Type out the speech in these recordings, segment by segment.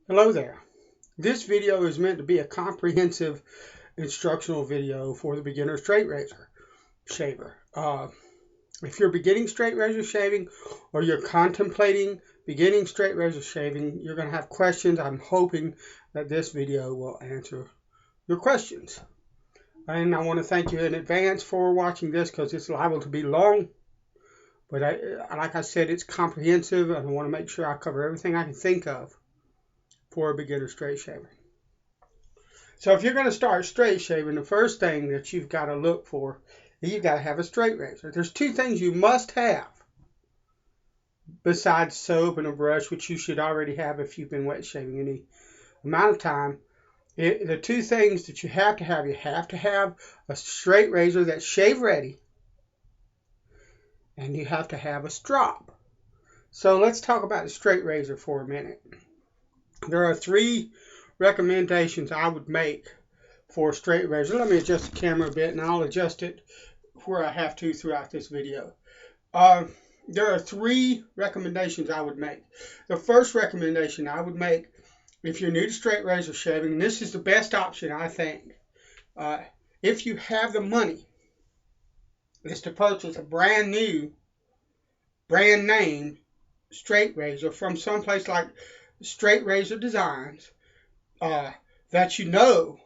Hello there. This video is meant to be a comprehensive instructional video for the beginner straight razor shaver. If you're beginning straight razor shaving or you're contemplating beginning straight razor shaving, you're going to have questions. I'm hoping that this video will answer your questions. And I want to thank you in advance for watching this because it's liable to be long. But like I said, it's comprehensive and I want to make sure I cover everything I can think of for a beginner straight shaver. So if you're going to start straight shaving, the first thing that you've got to look for is you've got to have a straight razor. There's two things you must have besides soap and a brush, which you should already have if you've been wet shaving any amount of time. The two things that you have to have a straight razor that's shave ready, and you have to have a strop. So let's talk about the straight razor for a minute. There are three recommendations I would make for a straight razor. Let me adjust the camera a bit and I'll adjust it where I have to throughout this video. There are three recommendations I would make. The first recommendation I would make if you're new to straight razor shaving, and this is the best option I think, if you have the money, is to purchase a brand new, brand name straight razor from someplace like Straight Razor Designs that you know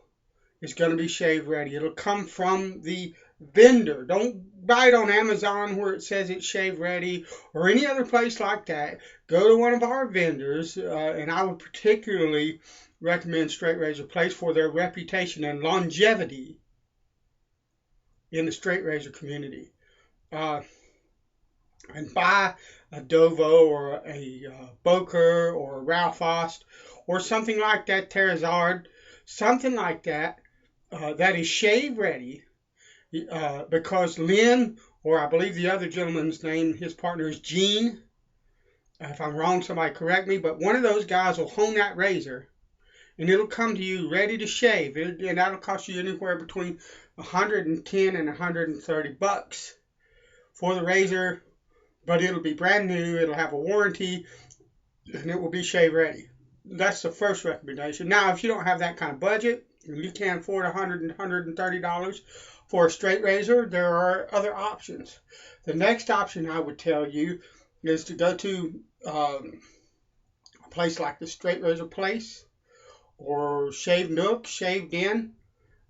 is going to be shave ready. It'll come from the vendor. Don't buy it on Amazon where it says it's shave ready or any other place like that. Go to one of our vendors, and I would particularly recommend Straight Razor Place for their reputation and longevity in the straight razor community. And buy a Dovo or a Boker or a Ralph Ost or something like that, Terazard, something like that, that is shave ready, because Lynn, or I believe the other gentleman's name, his partner is Gene. If I'm wrong, somebody correct me, but one of those guys will hone that razor and it'll come to you ready to shave. And that'll cost you anywhere between $110 and $130 for the razor. But it'll be brand new, it'll have a warranty, and it will be shave ready. That's the first recommendation. Now, if you don't have that kind of budget, and you can't afford $100 and $130 for a straight razor, there are other options. The next option I would tell you is to go to a place like the Straight Razor Place or Shave Nook, Shaved In.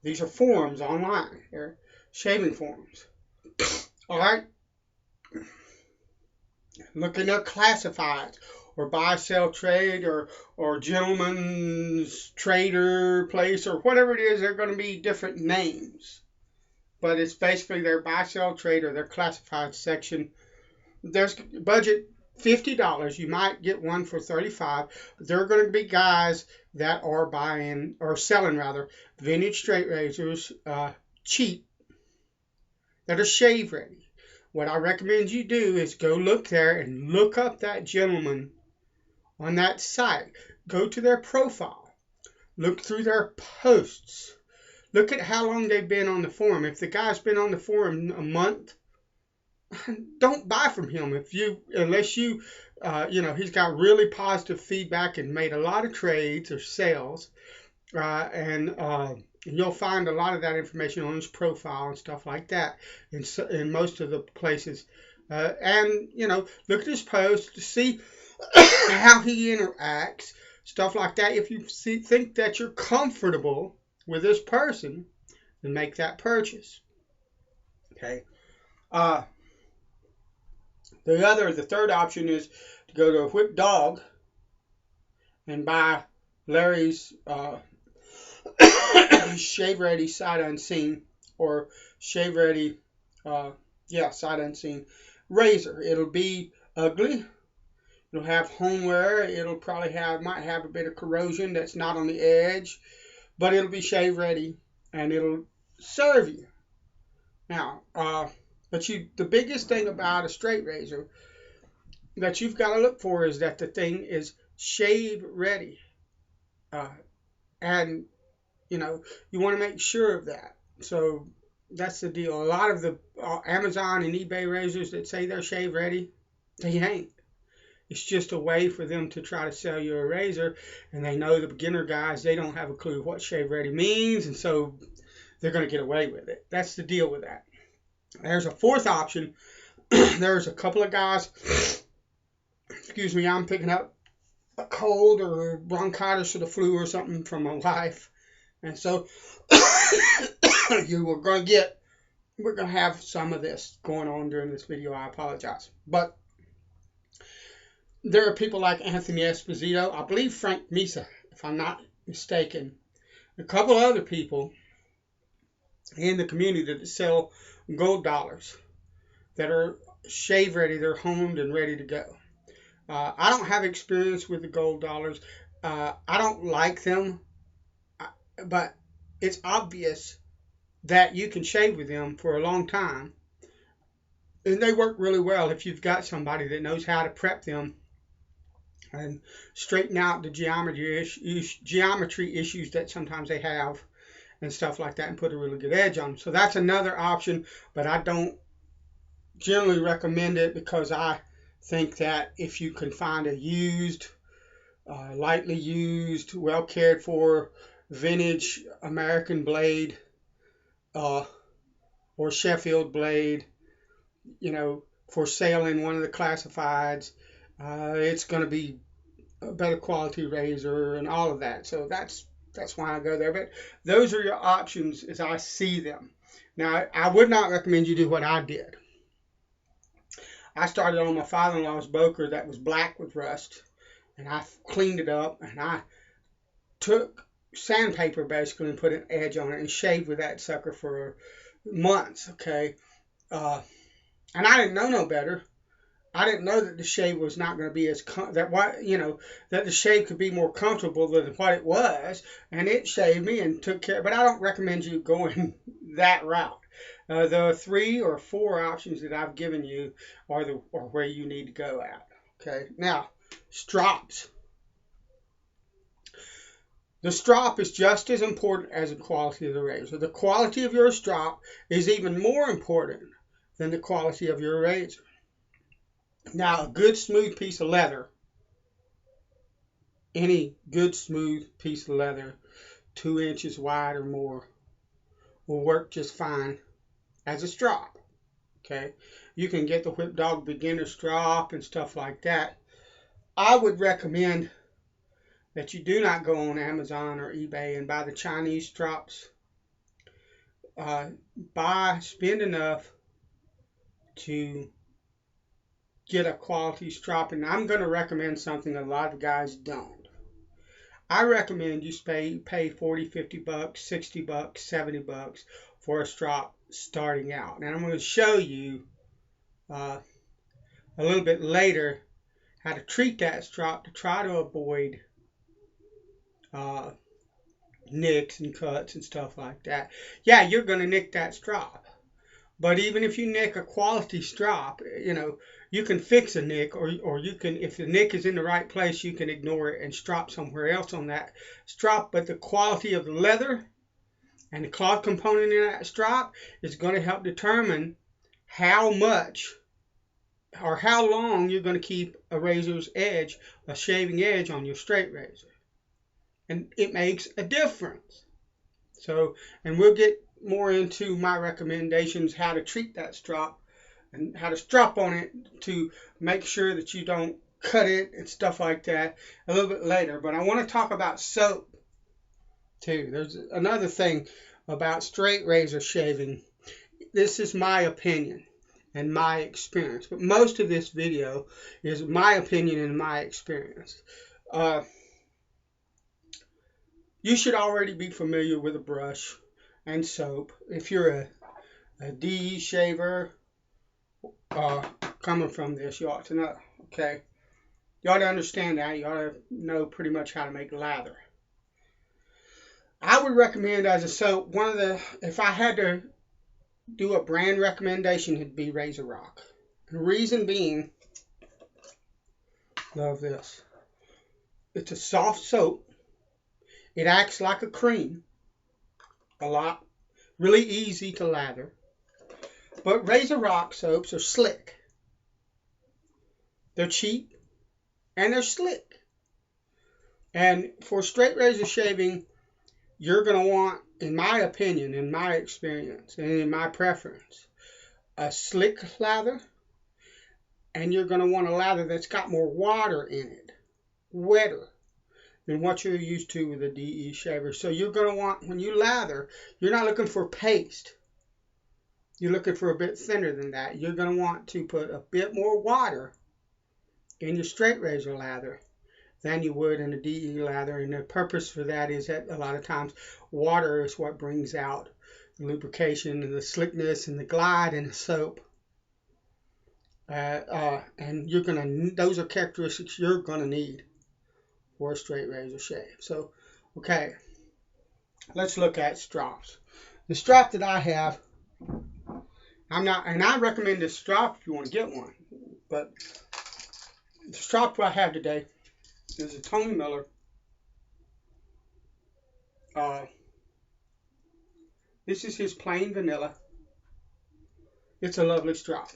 These are forums online. They're shaving forums. All right. Look in their classifieds or buy, sell, trade or gentleman's trader place or whatever it is. They're going to be different names. But it's basically their buy, sell, trade or their classified section. There's budget $50. You might get one for $35. But there are going to be guys that are buying or selling rather vintage straight razors cheap that are shave ready. What I recommend you do is go look there and look up that gentleman on that site. Go to their profile. Look through their posts. Look at how long they've been on the forum. If the guy's been on the forum a month, don't buy from him. Unless he's got really positive feedback and made a lot of trades or sales, and you'll find a lot of that information on his profile and stuff like that in most of the places. And look at his posts to see how he interacts, stuff like that. If you think that you're comfortable with this person, then make that purchase. Okay. The third option is to go to a Whip Dog and buy Larry's shave ready sight unseen or shave ready sight unseen razor. It'll be ugly. It'll have home wear. It'll probably might have a bit of corrosion that's not on the edge, but it'll be shave ready and it'll serve you. Now, the biggest thing about a straight razor that you've got to look for is that the thing is shave ready, and you want to make sure of that. So that's the deal. A lot of the Amazon and eBay razors that say they're shave ready, they ain't. It's just a way for them to try to sell you a razor, and they know the beginner guys, they don't have a clue what shave ready means, and so they're going to get away with it. That's the deal with that. There's a fourth option. There's a couple of guys, excuse me, I'm picking up a cold or bronchitis or the flu or something from my wife, and so we're going to have some of this going on during this video. I apologize, but there are people like Anthony Esposito, I believe Frank Misa, if I'm not mistaken, a couple other people in the community that sell gold dollars that are shave ready. They're honed and ready to go. I don't have experience with the gold dollars. I don't like them, but it's obvious that you can shave with them for a long time. And they work really well if you've got somebody that knows how to prep them and straighten out the geometry issues that sometimes they have and stuff like that, and put a really good edge on them. So that's another option, but I don't generally recommend it because I think that if you can find a used, lightly used, well cared for, vintage American blade or Sheffield blade, for sale in one of the classifieds, it's going to be a better quality razor and all of that. So that's why I go there. But those are your options as I see them. Now, I would not recommend you do what I did. I started on my father-in-law's Boker that was black with rust, and I cleaned it up, and I took sandpaper basically and put an edge on it and shaved with that sucker for months, okay? And I didn't know no better. I didn't know that the shave was not going to be that the shave could be more comfortable than what it was, and it shaved me and took care. But I don't recommend you going that route. The 3 or 4 options that I've given you are where you need to go at. Okay, now strops. The strop is just as important as the quality of the razor. The quality of your strop is even more important than the quality of your razor. Now, a good smooth piece of leather, any good smooth piece of leather, 2 inches wide or more, will work just fine as a strop. Okay, you can get the Whip Dog beginner strop and stuff like that. I would recommend that you do not go on Amazon or eBay and buy the Chinese strops. Spend enough to get a quality strop, and I'm going to recommend something a lot of guys don't. I recommend you pay 40, 50 bucks, 60 bucks, 70 bucks for a strop starting out. And I'm going to show you a little bit later how to treat that strop to try to avoid nicks and cuts and stuff like that. Yeah, you're going to nick that strop. But even if you nick a quality strop, you can fix a nick, or you can, if the nick is in the right place, you can ignore it and strop somewhere else on that strop. But the quality of the leather and the cloth component in that strop is going to help determine how much or how long you're going to keep a razor's edge, a shaving edge on your straight razor. And it makes a difference. So, and we'll get more into my recommendations, how to treat that strop and how to strop on it to make sure that you don't cut it and stuff like that a little bit later. But I want to talk about soap too. There's another thing about straight razor shaving. This is my opinion and my experience, but most of this video is my opinion and my experience. You should already be familiar with a brush and soap. If you're a DE shaver coming from this, you ought to know, okay? You ought to understand that. You ought to know pretty much how to make lather. I would recommend as a soap, if I had to do a brand recommendation, it'd be Razor Rock. The reason being, love this. It's a soft soap. It acts like a cream a lot. Really easy to lather. But Razor Rock soaps are slick. They're cheap. and they're slick. And for straight razor shaving, you're going to want, in my opinion, in my experience, and in my preference, a slick lather, and you're going to want a lather that's got more water in it, wetter than what you're used to with a DE shaver. So you're going to want, when you lather, you're not looking for paste. You're looking for a bit thinner than that. You're going to want to put a bit more water in your straight razor lather than you would in a DE lather. And the purpose for that is that a lot of times water is what brings out the lubrication and the slickness and the glide in the soap. And you're gonna, those are characteristics you're gonna need for a straight razor shave. So, okay, let's look at strops. The strop that I have, and I recommend this strop if you want to get one, but the strop I have today is a Tony Miller. This is his plain vanilla. It's a lovely strop.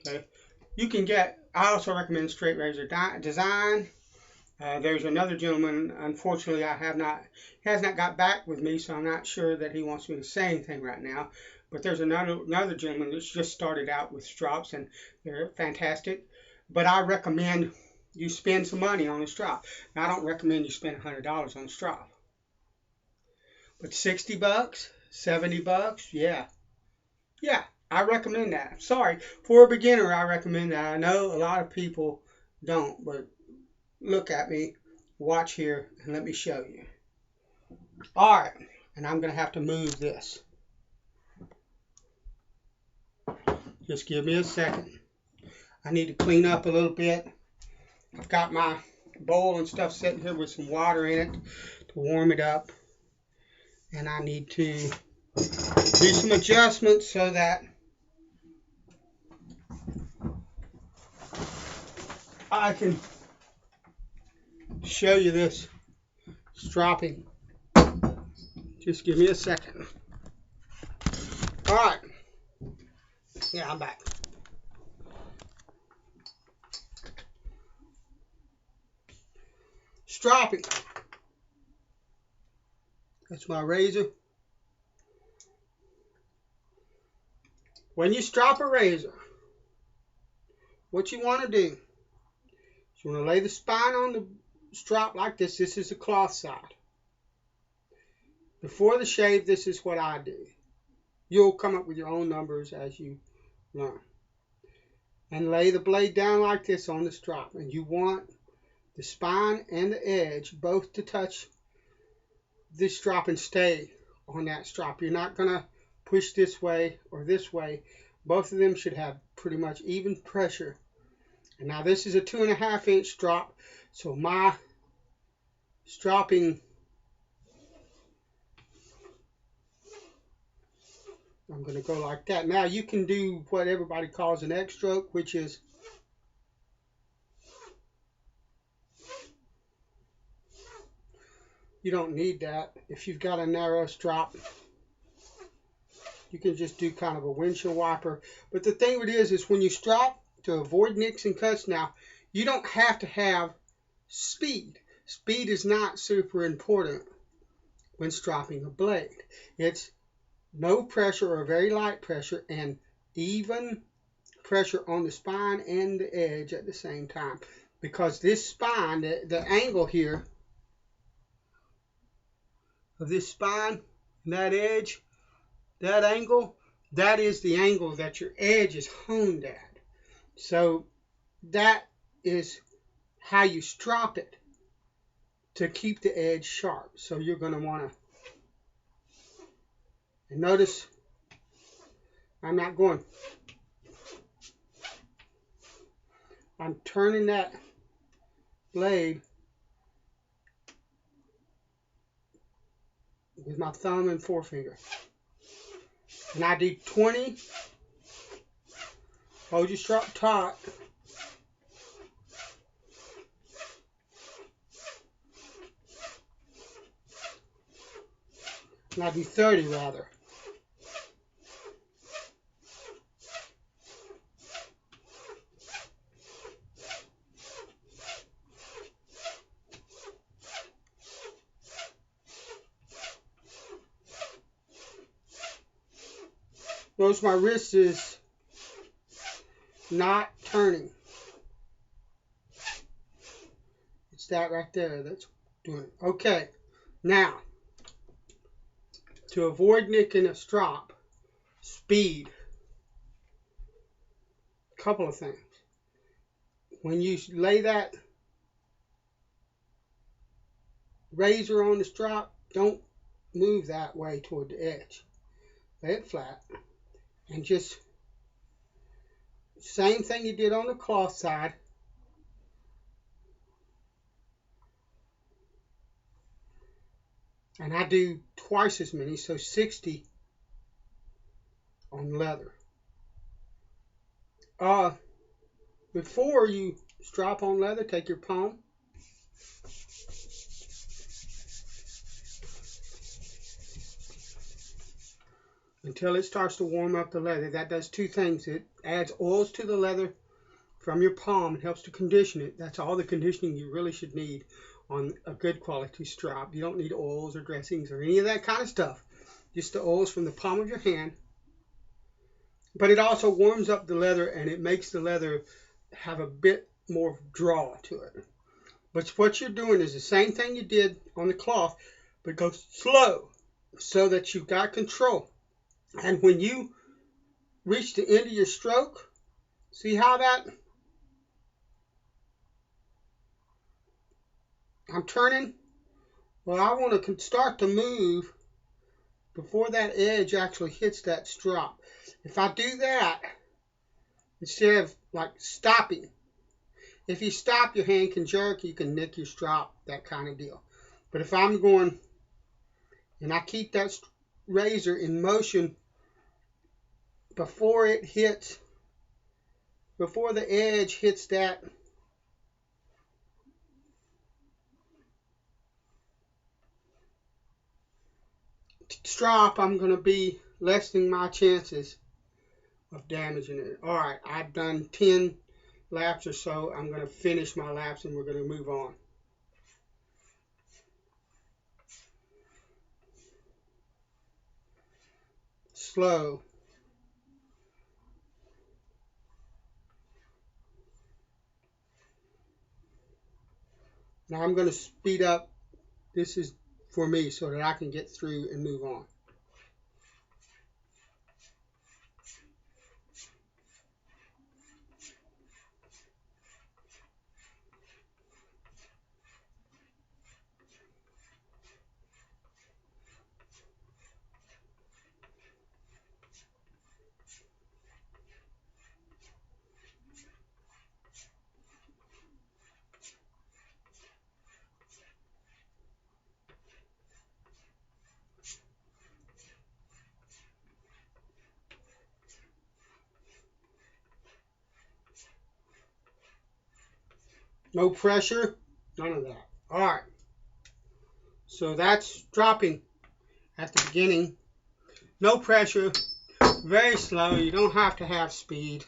Okay, you can get, I also recommend straight razor design. There's another gentleman, unfortunately he has not got back with me, so I'm not sure that he wants me to say anything right now. But there's another gentleman that's just started out with strops, and they're fantastic. But I recommend you spend some money on a strop. Now, I don't recommend you spend $100 on a strop. But $60, $70, yeah. Yeah, I recommend that. Sorry, for a beginner, I recommend that. I know a lot of people don't, but look at me, watch here, and let me show you. All right, and I'm going to have to move this. Just give me a second. I need to clean up a little bit. I've got my bowl and stuff sitting here with some water in it to warm it up. And I need to do some adjustments so that I can show you this stropping. Just give me a second. All right. Yeah, I'm back. Stropping. That's my razor. When you strop a razor, what you want to do is you want to lay the spine on the strop like this. This is the cloth side. Before the shave, this is what I do. You'll come up with your own numbers as you learn. And lay the blade down like this on the strop. And you want the spine and the edge both to touch this strop and stay on that strop. You're not going to push this way or this way. Both of them should have pretty much even pressure. And now this is a 2.5-inch strop, so my stropping, I'm going to go like that. Now you can do what everybody calls an X stroke, which is you don't need that. If you've got a narrow strop, you can just do kind of a windshield wiper. But the thing with it is when you strop, to avoid nicks and cuts, now you don't have to have speed. Speed is not super important when stropping a blade. It's no pressure or very light pressure and even pressure on the spine and the edge at the same time. Because this spine, the angle here of this spine and that edge, that angle, that is the angle that your edge is honed at. So that is how you strop it to keep the edge sharp. So you're going to want to, and notice I'm not going, I'm turning that blade with my thumb and forefinger. And I do 20. Hold your strop taut. And I do 30 rather. Notice my wrist is not turning. It's that right there that's doing it. Okay, now, to avoid nicking a strop, speed. A couple of things. When you lay that razor on the strop, don't move that way toward the edge. Lay it flat and just same thing you did on the cloth side. And I do twice as many, so 60 on leather. Before you strop on leather, take your palm. Until it starts to warm up the leather. That does two things. It adds oils to the leather from your palm. It helps to condition it. That's all the conditioning you really should need on a good quality strop. You don't need oils or dressings or any of that kind of stuff. Just the oils from the palm of your hand. But it also warms up the leather and it makes the leather have a bit more draw to it. But what you're doing is the same thing you did on the cloth, but go slow so that you've got control. And when you reach the end of your stroke, see how that I'm turning? Well, I want to start to move before that edge actually hits that strop. If I do that, instead of like stopping, if you stop, your hand can jerk, you can nick your strop, that kind of deal. But if I'm going and I keep that razor in motion before it hits, before the edge hits that strop, I'm going to be lessening my chances of damaging it. Alright, I've done 10 laps or so. I'm going to finish my laps and we're going to move on. Slow. Now I'm going to speed up. This is for me so that I can get through and move on. No pressure, none of that. Alright, so that's dropping at the beginning. No pressure, very slow. You don't have to have speed.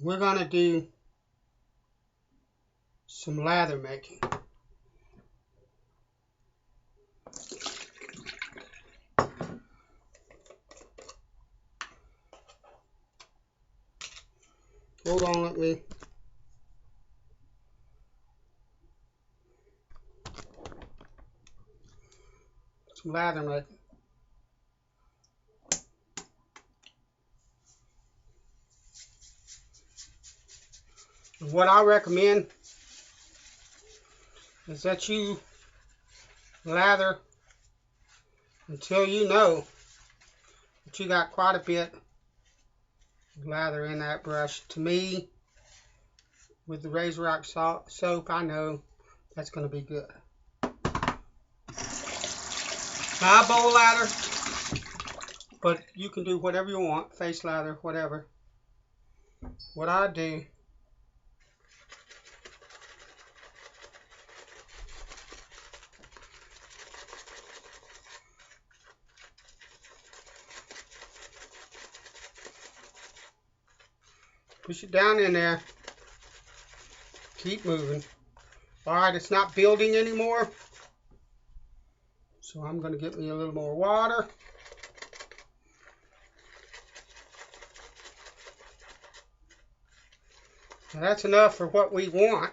We're going to do some lather making. Hold on, let me. Some lather making. What I recommend is that you lather until you know that you got quite a bit of lather in that brush. To me, with the Razor Rock soap, I know that's going to be good. I bowl lather, but you can do whatever you want, face lather, whatever. What I do, push it down in there, keep moving. Alright, it's not building anymore, so I'm going to get me a little more water. Now that's enough for what we want.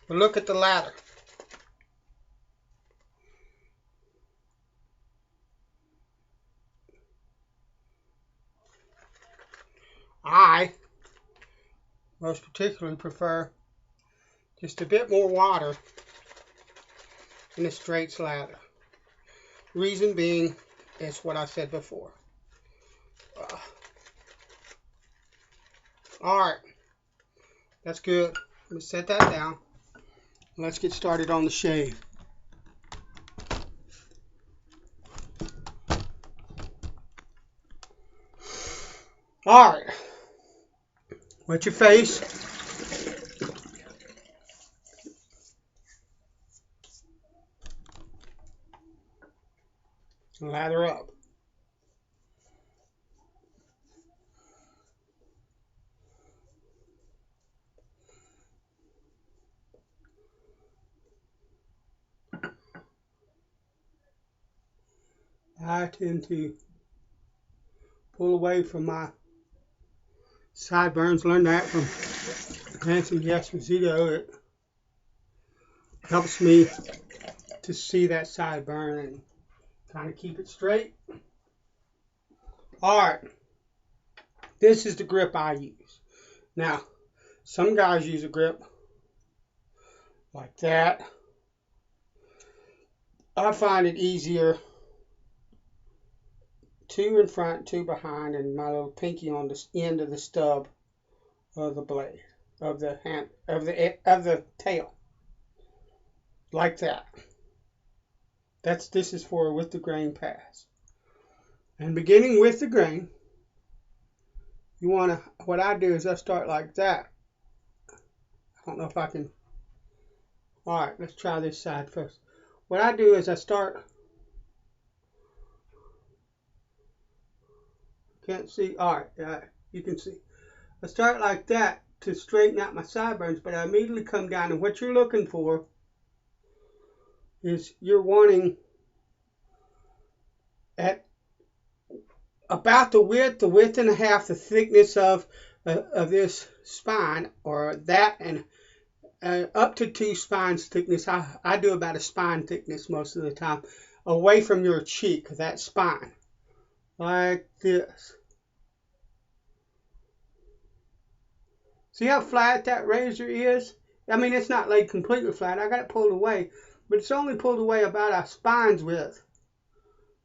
But look at the lather. I most particularly prefer just a bit more water in a straight lather. Reason being is what I said before. Alright, that's good. Let's set that down. Let's get started on the shave. Alright, wet your face. Lather up. I tend to pull away from my sideburns. Learned that from Handsome Yes Zito. It helps me to see that sideburn and kind of keep it straight. Alright, this is the grip I use. Now, some guys use a grip like that. I find it easier, two in front, two behind, and my little pinky on the end of the stub of the blade, of the hand, of the tail, like that. This is for with the grain pass. And beginning with the grain, you want to, what I do is I start like that. I don't know if I can. All right, let's try this side first. What I do is I start, can't see, all right, you can see. I start like that to straighten out my sideburns, but I immediately come down, and what you're looking for is you're wanting at about the width and a half, the thickness of this spine, or that, and up to 2 spines thickness. I do about a spine thickness most of the time, away from your cheek, that spine, like this. See how flat that razor is? I mean, it's not laid completely flat. I got it pulled away, but it's only pulled away about a spine's width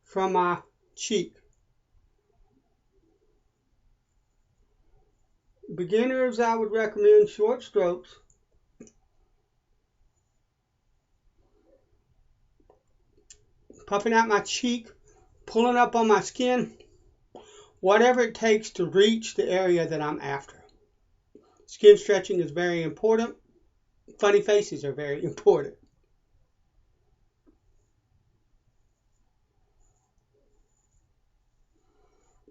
from my cheek. Beginners, I would recommend short strokes. Puffing out my cheek, pulling up on my skin, whatever it takes to reach the area that I'm after. Skin stretching is very important. Funny faces are very important.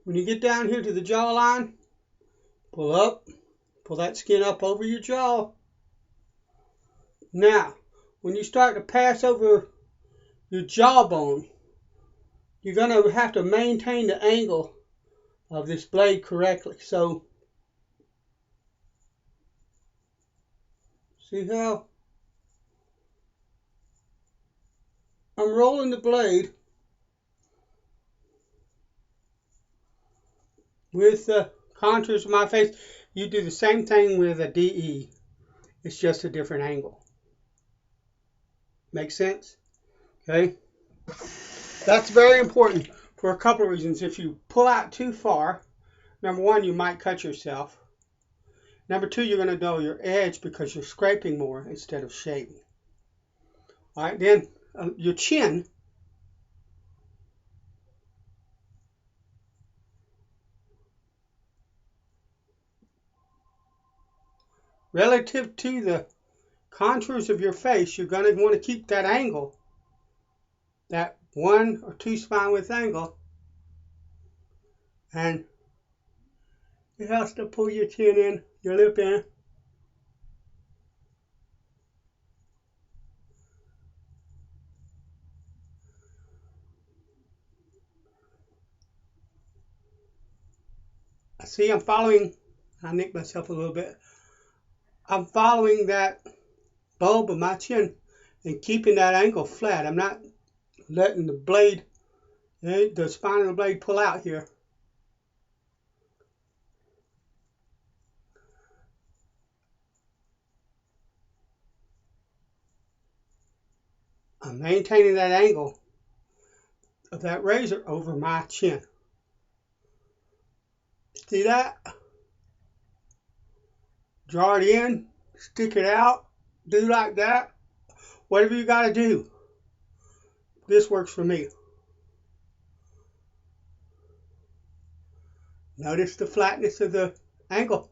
When you get down here to the jawline, pull up, pull that skin up over your jaw. Now, when you start to pass over your jawbone, you're going to have to maintain the angle of this blade correctly. So, see how I'm rolling the blade with the contours of my face. You do the same thing with a DE. It's just a different angle. Make sense? Okay. That's very important for a couple of reasons. If you pull out too far, number one, you might cut yourself. Number two, you're going to dull your edge because you're scraping more instead of shaving. All right, then your chin. Relative to the contours of your face, you're going to want to keep that angle, that 1 or 2 spine width angle, and it has to pull your chin in, your lip in. See, I'm following I nicked myself a little bit. I'm following that bulb of my chin and keeping that angle flat. I'm not letting the blade, the spine of the blade pull out here. I'm maintaining that angle of that razor over my chin. See that? Draw it in, stick it out, do like that. Whatever you got to do. This works for me. Notice the flatness of the angle.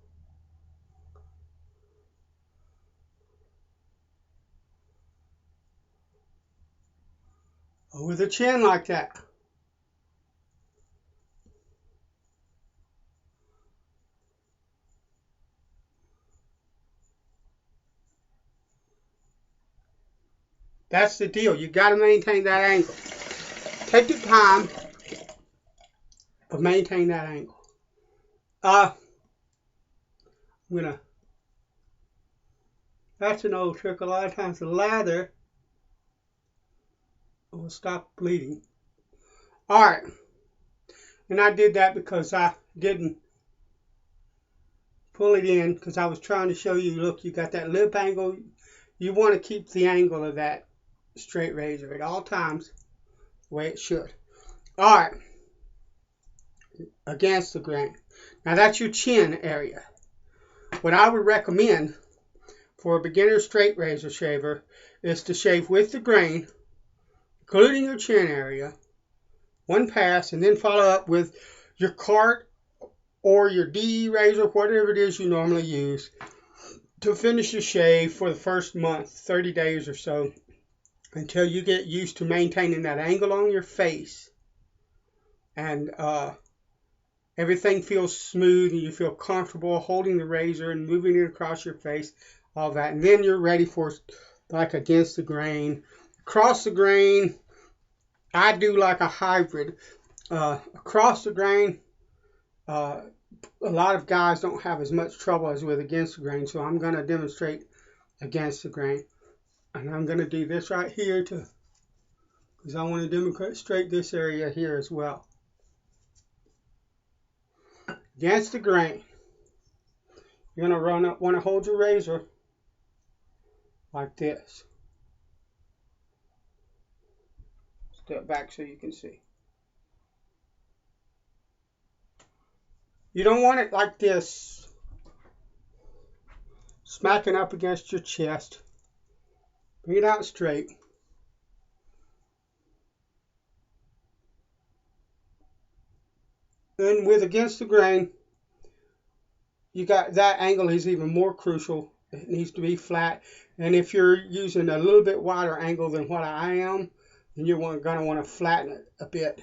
Over the chin like that. That's the deal. You got to maintain that angle. Take the time, but maintain that angle. I'm gonna. That's an old trick. A lot of times the lather will stop bleeding. All right, and I did that because I didn't pull it in because I was trying to show you. Look, you got that lip angle. You want to keep the angle of that straight razor at all times the way it should. All right, against the grain. Now that's your chin area. What I would recommend for a beginner straight razor shaver is to shave with the grain, including your chin area, one pass, and then follow up with your cart or your DE razor, whatever it is you normally use, to finish your shave for the first month, 30 days or so, until you get used to maintaining that angle on your face and everything feels smooth and you feel comfortable holding the razor and moving it across your face, all that. And then you're ready for like against the grain. Across the grain, I do like a hybrid. Across the grain, a lot of guys don't have as much trouble as with against the grain, so I'm going to demonstrate against the grain. And I'm going to do this right here too, because I want to demonstrate this area here as well. Against the grain, you're going to want to hold your razor like this. Step back so you can see. You don't want it like this, smacking up against your chest. Bring it out straight. And with against the grain, you got that angle is even more crucial. It needs to be flat. And if you're using a little bit wider angle than what I am, then you're going to want to flatten it a bit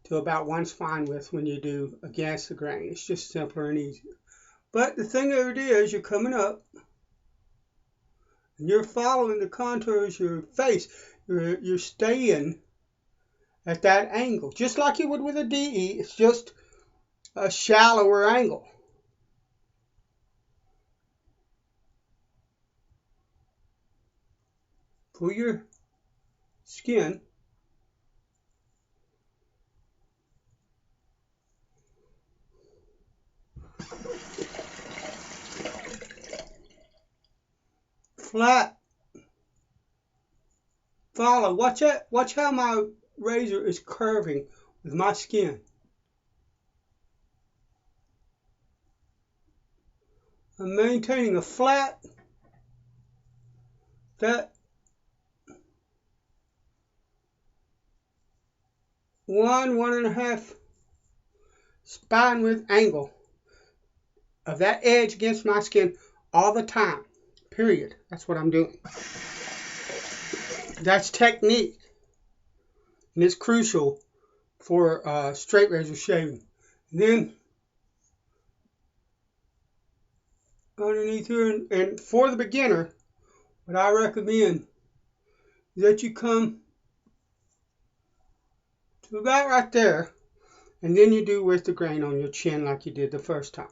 to about one spine width when you do against the grain. It's just simpler and easier. But the thing of it is, you're coming up and you're following the contours of your face. You're staying at that angle, just like you would with a DE. It's just a shallower angle. Pull your skin flat. Follow. Watch it. Watch how my razor is curving with my skin. I'm maintaining a flat, that 1.5 spine width angle of that edge against my skin all the time. Period. That's what I'm doing. That's technique. And it's crucial for straight razor shaving. And then underneath here, and for the beginner, what I recommend is that you come to about right there, and then you do with the grain on your chin like you did the first time.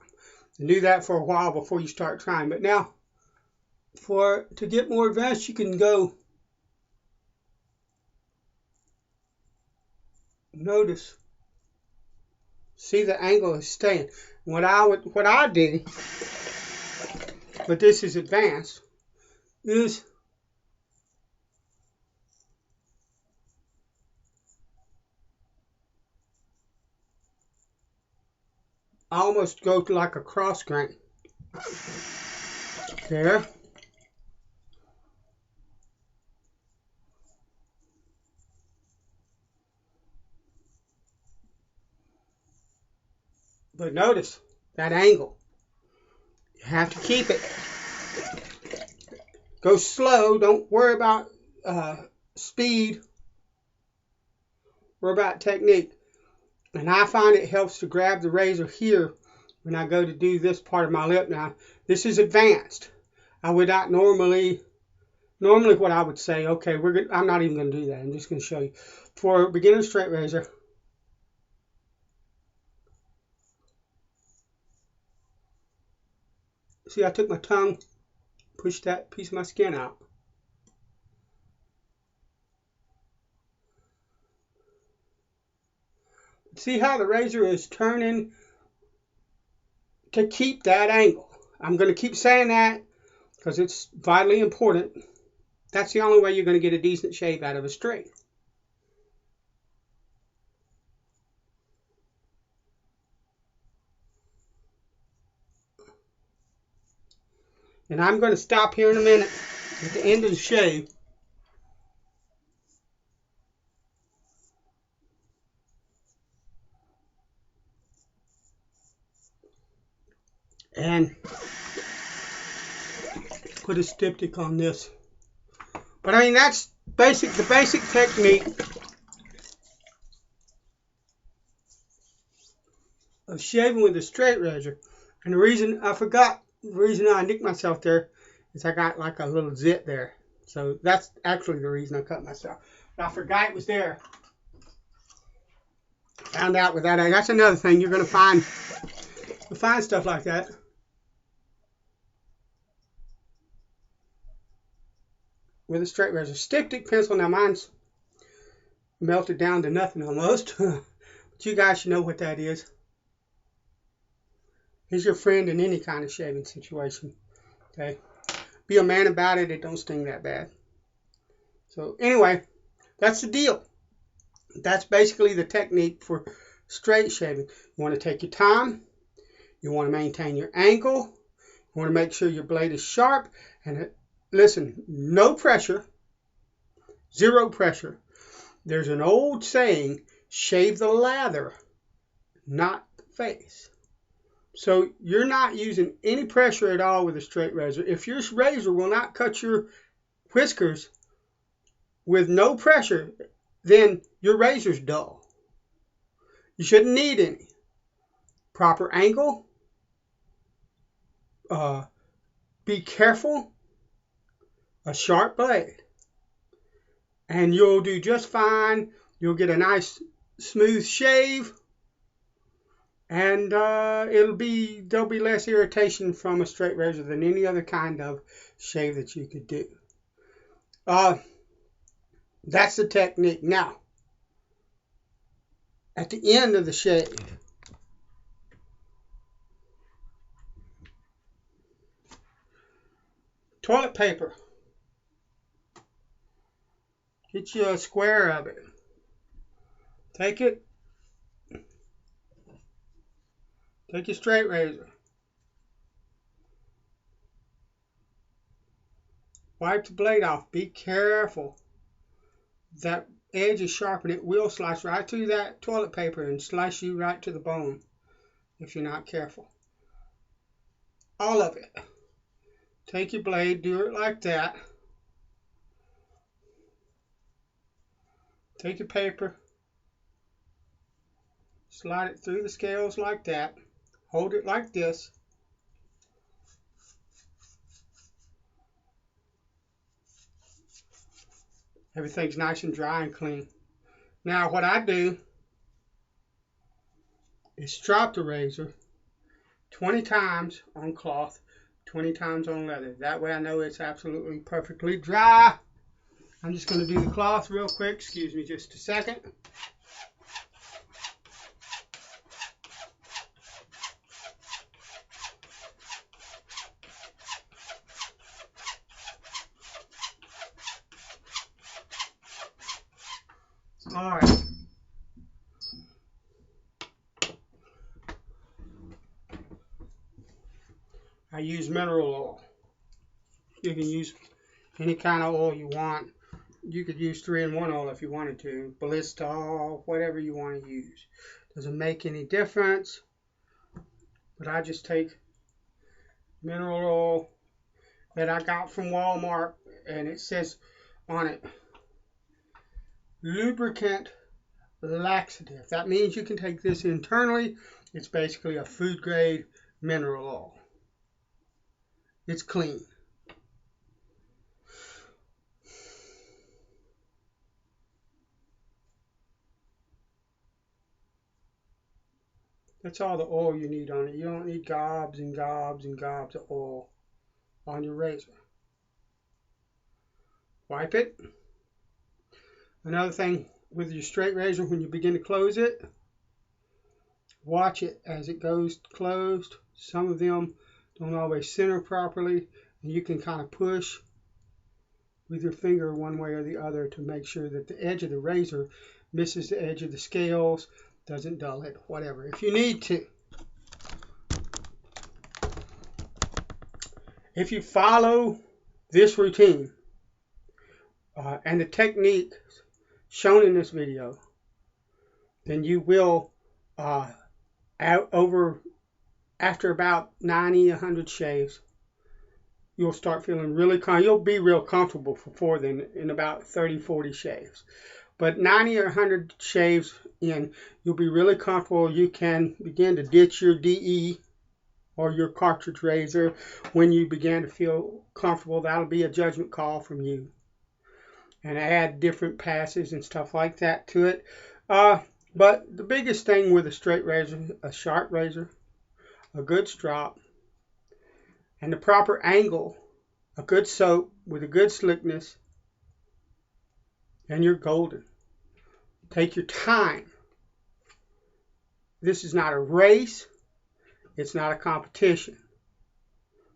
And do that for a while before you start trying. But now, to get more advanced, you can go. Notice, see the angle is staying. What I do, but this is advanced, is I almost go to like a cross grain. There. But notice that angle. You have to keep it. Go slow. Don't worry about speed. Worry about technique. And I find it helps to grab the razor here when I go to do this part of my lip. Now, this is advanced. I would not normally what I would say, okay, I'm not even going to do that. I'm just going to show you. For a beginner straight razor, see, I took my tongue, pushed that piece of my skin out. See how the razor is turning to keep that angle. I'm going to keep saying that because it's vitally important. That's the only way you're going to get a decent shave out of a straight. And I'm going to stop here in a minute at the end of the shave. And put a styptic on this. But I mean, that's the basic technique of shaving with a straight razor. And the reason I nicked myself there is I got like a little zit there. So that's actually the reason I cut myself. But I forgot it was there. Found out with that. That's another thing you're going to find. You'll find stuff like that. With a straight razor. Styptic pencil. Now mine's melted down to nothing almost. But you guys should know what that is. He's your friend in any kind of shaving situation. Okay. Be a man about it. It don't sting that bad. So anyway, that's the deal. That's basically the technique for straight shaving. You want to take your time. You want to maintain your angle. You want to make sure your blade is sharp. And listen, no pressure. Zero pressure. There's an old saying, shave the lather, not the face. So you're not using any pressure at all with a straight razor. If your razor will not cut your whiskers with no pressure, then your razor's dull. You shouldn't need any. Proper angle. Be careful. A sharp blade. And you'll do just fine. You'll get a nice smooth shave. And there'll be less irritation from a straight razor than any other kind of shave that you could do. That's the technique. Now, at the end of the shave, toilet paper. Get you a square of it. Take it. Take your straight razor. Wipe the blade off. Be careful. That edge is sharp and it will slice right through that toilet paper and slice you right to the bone if you're not careful. All of it. Take your blade, do it like that. Take your paper, slide it through the scales like that. Hold it like this. Everything's nice and dry and clean. Now what I do is strop the razor 20 times on cloth, 20 times on leather. That way I know it's absolutely perfectly dry. I'm just going to do the cloth real quick. Excuse me just a second. All right. I use mineral oil. You can use any kind of oil you want. You could use 3-in-1 oil if you wanted to. Balistol, whatever you want to use. Doesn't make any difference. But I just take mineral oil that I got from Walmart, and it says on it, lubricant laxative. That means you can take this internally. It's basically a food grade mineral oil. It's clean. That's all the oil you need on it. You don't need gobs and gobs and gobs of oil on your razor. Wipe it. Another thing with your straight razor, when you begin to close it, watch it as it goes closed. Some of them don't always center properly, and you can kind of push with your finger one way or the other to make sure that the edge of the razor misses the edge of the scales, doesn't dull it, whatever, if you need to. If you follow this routine and the technique shown in this video, then you will, after about 90, 100 shaves, you'll start feeling really you'll be real comfortable for then in about 30, 40 shaves. But 90 or 100 shaves in, you'll be really comfortable. You can begin to ditch your DE or your cartridge razor when you begin to feel comfortable. That'll be a judgment call from you. And add different passes and stuff like that to it. But the biggest thing with a straight razor, a sharp razor, a good strop, and the proper angle, a good soap with a good slickness, and you're golden. Take your time. This is not a race. It's not a competition.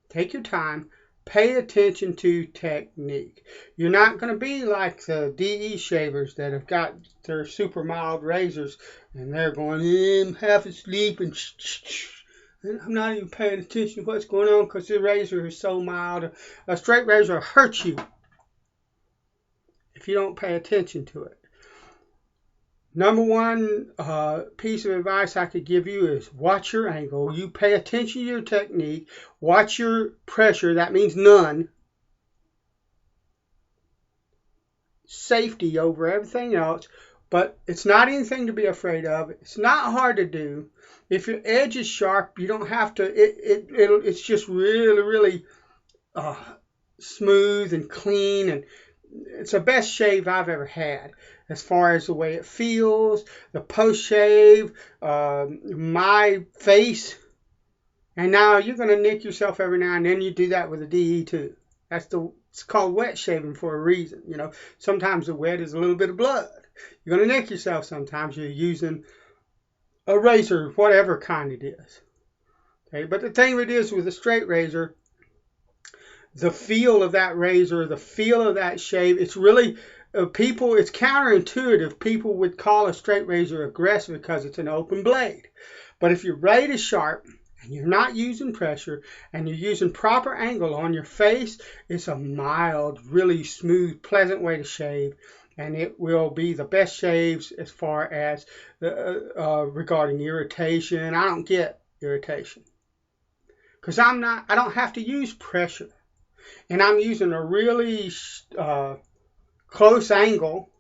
Take your time. Pay attention to technique. You're not going to be like the DE shavers that have got their super mild razors and they're going, I'm half asleep and I'm not even paying attention to what's going on because the razor is so mild. A straight razor hurts you if you don't pay attention to it. Number one piece of advice I could give you is watch your angle. You pay attention to your technique. Watch your pressure. That means none. Safety over everything else. But it's not anything to be afraid of. It's not hard to do. If your edge is sharp, you don't have to. It's just really, really smooth and clean, and it's the best shave I've ever had as far as the way it feels, the post shave, my face. And now you're going to nick yourself every now and then. You do that with a DE too. It's called wet shaving for a reason. You know, sometimes the wet is a little bit of blood. You're going to nick yourself sometimes. You're using a razor, whatever kind it is. Okay, but the thing it is with a straight razor, the feel of that razor, the feel of that shave, it's really, it's counterintuitive. People would call a straight razor aggressive because it's an open blade. But if your blade is sharp and you're not using pressure and you're using proper angle on your face, it's a mild, really smooth, pleasant way to shave. And it will be the best shaves as far as regarding irritation. I don't get irritation because I don't have to use pressure. And I'm using a really close angle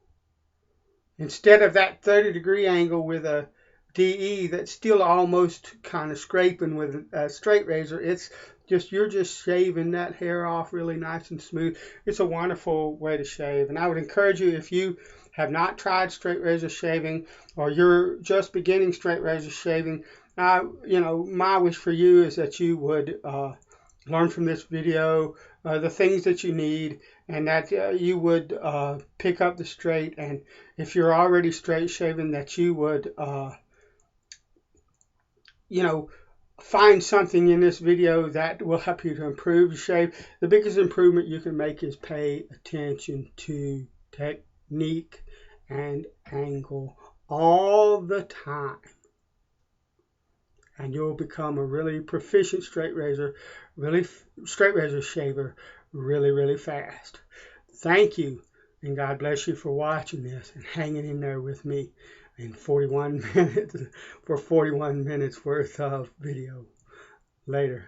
instead of that 30-degree angle with a DE that's still almost kind of scraping with a straight razor. It's just, you're just shaving that hair off really nice and smooth. It's a wonderful way to shave. And I would encourage you, if you have not tried straight razor shaving or you're just beginning straight razor shaving, My wish for you is that you would learn from this video the things that you need, and that you would pick up the straight, and if you're already straight shaven, that you would find something in this video that will help you to improve your shave. The biggest improvement you can make is pay attention to technique and angle all the time, and you'll become a really proficient straight razor shaver really fast. Thank you, and God bless you for watching this and hanging in there with me in 41 minutes for 41 minutes worth of video. Later.